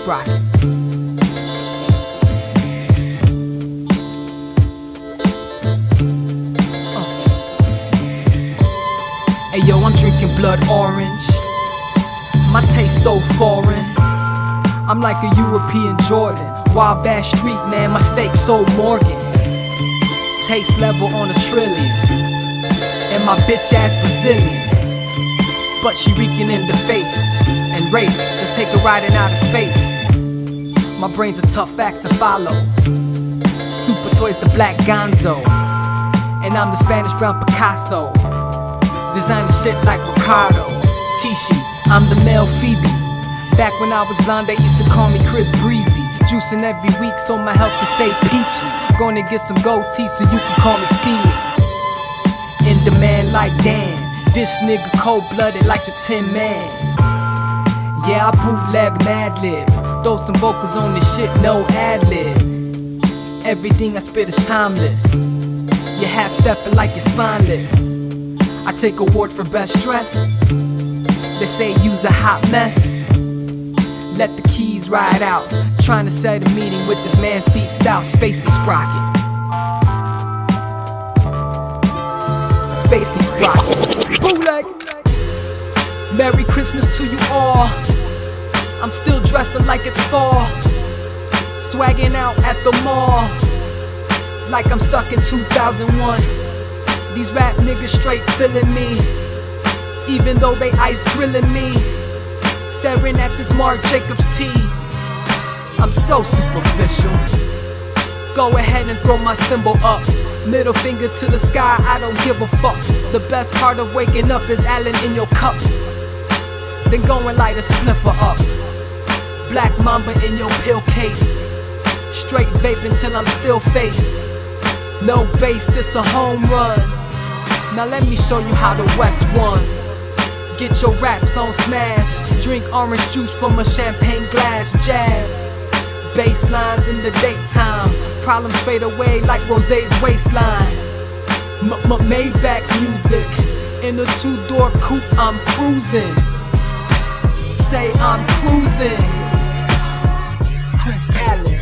SpacelySprocket. Hey yo, I'm drinking blood orange. My taste so foreign. I'm like a European Jordan. Wild Bash Street, man, my steak so Morgan. Taste level on a trillion. And my bitch ass Brazilian. But she reeking in the face. And race, let's take a ride in outer space. My brain's a tough act to follow. Super Toy's the black Gonzo. And I'm the Spanish brown Picasso. Designing shit like Ricardo. Tishi, I'm the male Phoebe. Back when I was blonde, they used to call me Chris Breezy. Juicing every week so my health can stay peachy. Gonna get some gold teeth so you can call me Steely. In demand like Dan. This nigga cold-blooded like the Tin Man. Yeah, I bootleg Madlib. Throw some vocals on this shit, no ad-lib. Everything I spit is timeless. You half-stepping like you're spineless. I take award for best dress. They say you's a hot mess. Let the keys ride out. Trying to set a meeting with this man Steve Stout. SpacelySprocket. SpacelySprocket. Bootleg. Merry Christmas to you all. I'm still dressing like it's fall. Swagging out at the mall like I'm stuck in 2001. These rap niggas straight feeling me, even though they ice grilling me. Staring at this Marc Jacobs tee. I'm so superficial. Go ahead and throw my symbol up. Middle finger to the sky, I don't give a fuck. The best part of waking up is Allen in your cup. Then go and light a sniffer up. Black Mamba in your pill case. Straight vaping till I'm still face. No bass, this a home run. Now let me show you how the West won. Get your raps on smash. Drink orange juice from a champagne glass. Jazz bass lines in the daytime. Problems fade away like Rosé's waistline. Maybach music. In a two-door coupe I'm cruising. Say I'm cruising. Chris Allen.